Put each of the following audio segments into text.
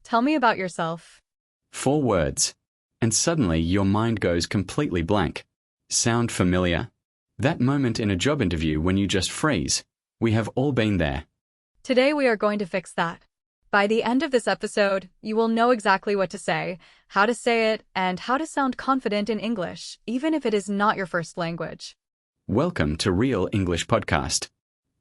Tell me about yourself. 4 words. And suddenly your mind goes completely blank. Sound familiar? That moment in a job interview when you just freeze. We have all been there. Today we are going to fix that. By the end of this episode, you will know exactly what to say, how to say it, and how to sound confident in English, even if it is not your first language. Welcome to Real English Podcast.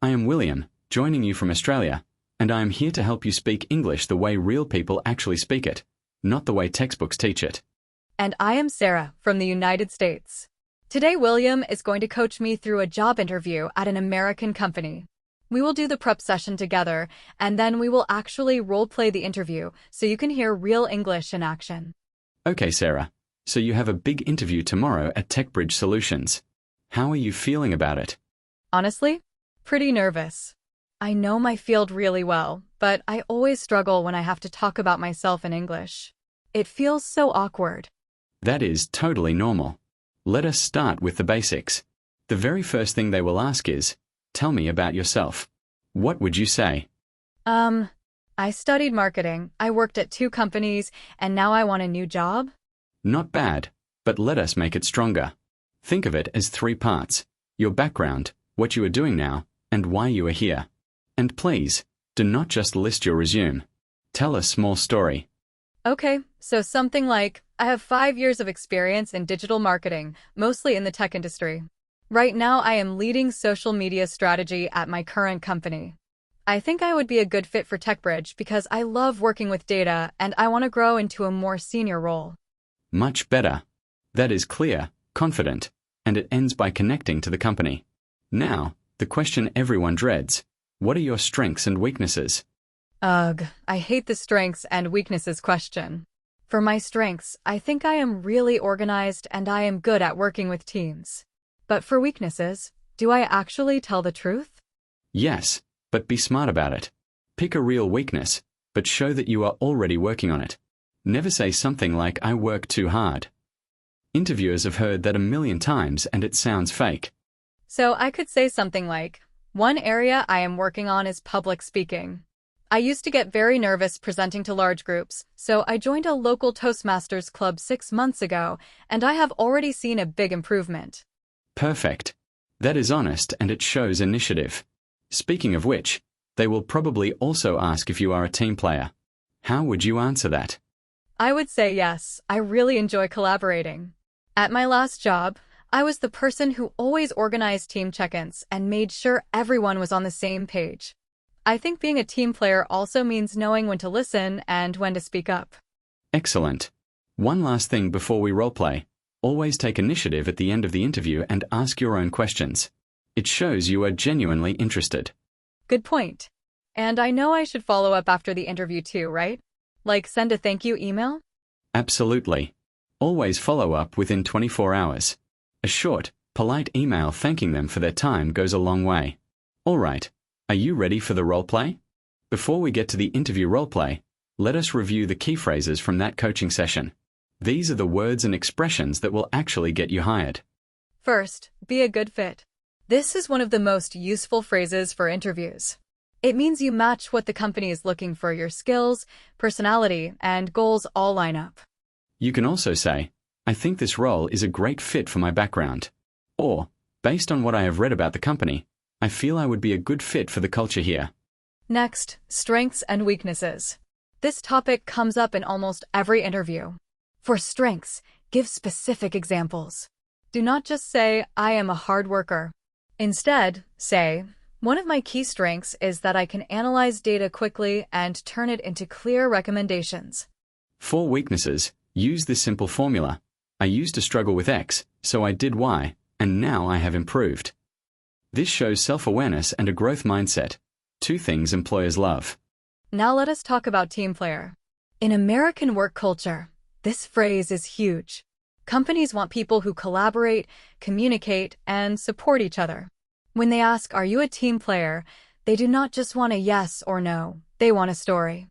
I am William, joining you from Australia, and I am here to help you speak English the way real people actually speak it, not the way textbooks teach it. And I am Sarah from the United States. Today William is going to coach me through a job interview at an American company. We will do the prep session together, and then we will actually role-play the interview so you can hear real English in action. Okay, Sarah, so you have a big interview tomorrow at TechBridge Solutions. How are you feeling about it? Honestly, pretty nervous. I know my field really well, but I always struggle when I have to talk about myself in English. It feels so awkward. That is totally normal. Let us start with the basics. The very first thing they will ask is, tell me about yourself. What would you say? I studied marketing, I worked at 2 companies, and now I want a new job? Not bad, but let us make it stronger. Think of it as 3 parts: your background, what you are doing now, and why you are here. And please, do not just list your resume. Tell a small story. Okay, so something like, I have 5 years of experience in digital marketing, mostly in the tech industry. Right now, I am leading social media strategy at my current company. I think I would be a good fit for TechBridge because I love working with data and I want to grow into a more senior role. Much better. That is clear, confident, and it ends by connecting to the company. Now, the question everyone dreads. What are your strengths and weaknesses? Ugh, I hate the strengths and weaknesses question. For my strengths, I think I am really organized and I am good at working with teams. But for weaknesses, do I actually tell the truth? Yes, but be smart about it. Pick a real weakness, but show that you are already working on it. Never say something like, I work too hard. Interviewers have heard that a million times and it sounds fake. So I could say something like, one area I am working on is public speaking. I used to get very nervous presenting to large groups, so I joined a local Toastmasters club 6 months ago, and I have already seen a big improvement. Perfect. That is honest and it shows initiative. Speaking of which, they will probably also ask if you are a team player. How would you answer that? I would say yes, I really enjoy collaborating. At my last job, I was the person who always organized team check-ins and made sure everyone was on the same page. I think being a team player also means knowing when to listen and when to speak up. Excellent. One last thing before we roleplay. Always take initiative at the end of the interview and ask your own questions. It shows you are genuinely interested. Good point. And I know I should follow up after the interview too, right? Like send a thank you email? Absolutely. Always follow up within 24 hours. A short, polite email thanking them for their time goes a long way. All right, are you ready for the roleplay? Before we get to the interview roleplay, let us review the key phrases from that coaching session. These are the words and expressions that will actually get you hired. First, be a good fit. This is one of the most useful phrases for interviews. It means you match what the company is looking for. Your skills, personality, and goals all line up. You can also say, I think this role is a great fit for my background. Or, based on what I have read about the company, I feel I would be a good fit for the culture here. Next, strengths and weaknesses. This topic comes up in almost every interview. For strengths, give specific examples. Do not just say, I am a hard worker. Instead, say, one of my key strengths is that I can analyze data quickly and turn it into clear recommendations. For weaknesses, use this simple formula. I used to struggle with X, so I did Y, and now I have improved. This shows self-awareness and a growth mindset, 2 things employers love. Now let us talk about team player. In American work culture, this phrase is huge. Companies want people who collaborate, communicate, and support each other. When they ask, are you a team player, they do not just want a yes or no, they want a story.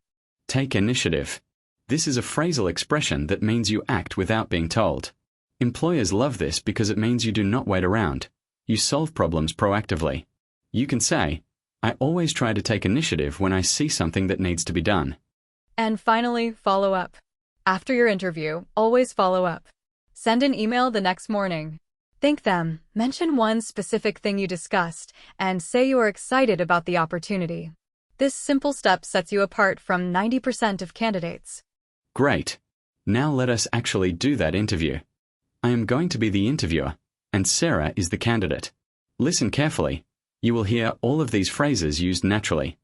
Take initiative. This is a phrasal expression that means you act without being told. Employers love this because it means you do not wait around. You solve problems proactively. You can say, I always try to take initiative when I see something that needs to be done. And finally, follow up. After your interview, always follow up. Send an email the next morning. Thank them, mention one specific thing you discussed, and say you are excited about the opportunity. This simple step sets you apart from 90% of candidates. Great. Now let us actually do that interview. I am going to be the interviewer, and Sarah is the candidate. Listen carefully. You will hear all of these phrases used naturally.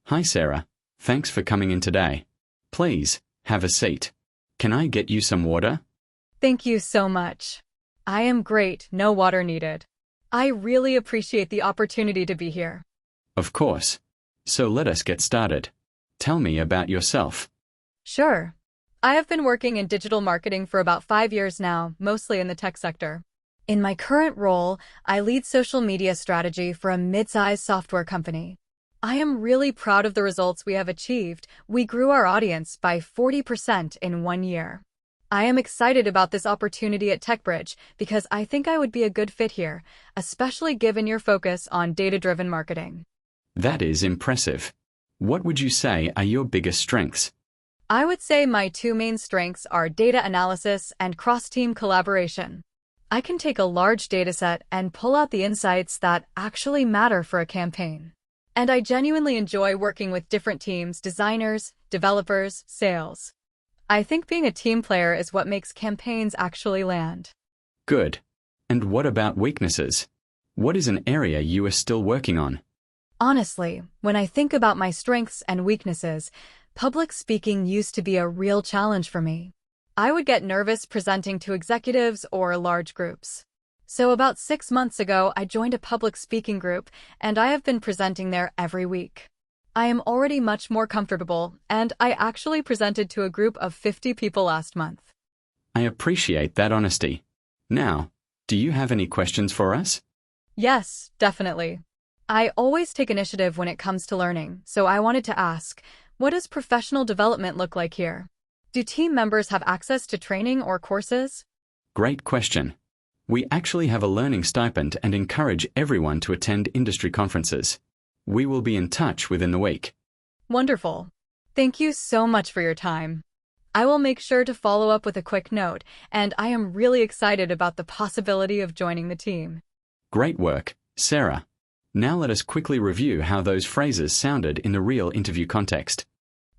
Hi Sarah, thanks for coming in today. Please, have a seat. Can I get you some water? Thank you so much. I am great, no water needed. I really appreciate the opportunity to be here. Of course. So let us get started. Tell me about yourself. Sure. I have been working in digital marketing for about 5 years now, mostly in the tech sector. In my current role, I lead social media strategy for a mid-sized software company. I am really proud of the results we have achieved. We grew our audience by 40% in 1 year. I am excited about this opportunity at TechBridge because I think I would be a good fit here, especially given your focus on data-driven marketing. That is impressive. What would you say are your biggest strengths? I would say my two main strengths are data analysis and cross-team collaboration. I can take a large dataset and pull out the insights that actually matter for a campaign. And I genuinely enjoy working with different teams, designers, developers, sales. I think being a team player is what makes campaigns actually land. Good. And what about weaknesses? What is an area you are still working on? Honestly, when I think about my strengths and weaknesses, public speaking used to be a real challenge for me. I would get nervous presenting to executives or large groups. So about 6 months ago, I joined a public speaking group, and I have been presenting there every week. I am already much more comfortable, and I actually presented to a group of 50 people last month. I appreciate that honesty. Now, do you have any questions for us? Yes, definitely. I always take initiative when it comes to learning, so I wanted to ask, what does professional development look like here? Do team members have access to training or courses? Great question. We actually have a learning stipend and encourage everyone to attend industry conferences. We will be in touch within the week. Wonderful. Thank you so much for your time. I will make sure to follow up with a quick note, and I am really excited about the possibility of joining the team. Great work, Sarah. Now let us quickly review how those phrases sounded in the real interview context.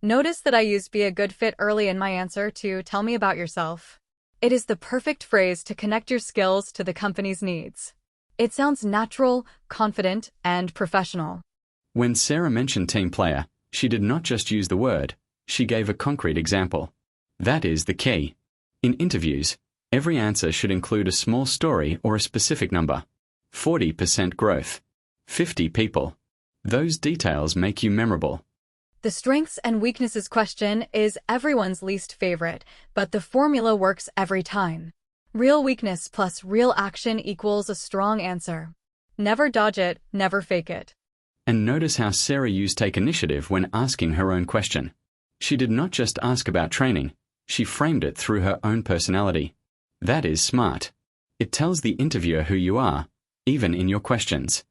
Notice that I used "be a good fit" early in my answer to "tell me about yourself." It is the perfect phrase to connect your skills to the company's needs. It sounds natural, confident, and professional. When Sarah mentioned team player, she did not just use the word, she gave a concrete example. That is the key. In interviews, every answer should include a small story or a specific number. 40% growth. 50 people. Those details make you memorable. The strengths and weaknesses question is everyone's least favorite, but the formula works every time. Real weakness plus real action equals a strong answer. Never dodge it, never fake it. And notice how Sarah used take initiative when asking her own question. She did not just ask about training, she framed it through her own personality. That is smart. It tells the interviewer who you are, even in your questions.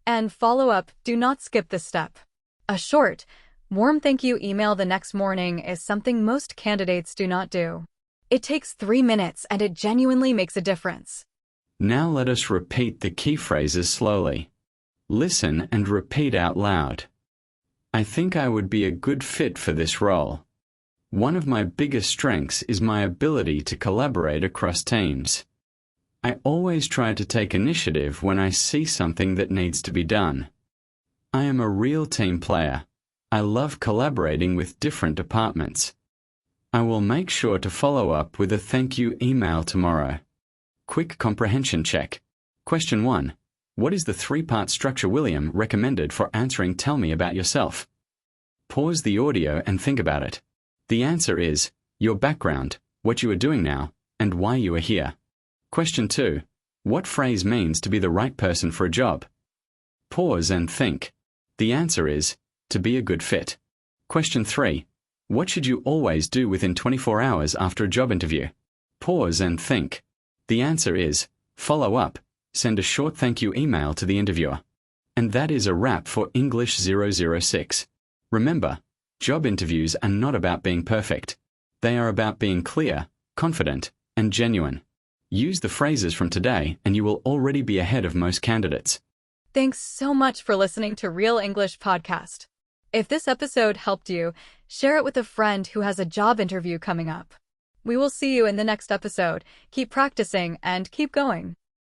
And follow up, do not skip this step. A short, warm thank you email the next morning is something most candidates do not do. It takes 3 minutes and it genuinely makes a difference. Now let us repeat the key phrases slowly. Listen and repeat out loud. I think I would be a good fit for this role. One of my biggest strengths is my ability to collaborate across teams. I always try to take initiative when I see something that needs to be done. I am a real team player. I love collaborating with different departments. I will make sure to follow up with a thank you email tomorrow. Quick comprehension check. Question 1. What is the 3-part structure William recommended for answering "Tell me about yourself"? Pause the audio and think about it. The answer is your background, what you are doing now, and why you are here. Question 2. What phrase means to be the right person for a job? Pause and think. The answer is to be a good fit. Question 3. What should you always do within 24 hours after a job interview? Pause and think. The answer is follow up. Send a short thank you email to the interviewer. And that is a wrap for English 006. Remember, Job interviews are not about being perfect. They are about being clear, confident, and genuine. Use the phrases from today and you will already be ahead of most candidates. Thanks so much for listening to Real English Podcast. If this episode helped you, share it with a friend who has a job interview coming up. We will see you in the next episode. Keep practicing and keep going.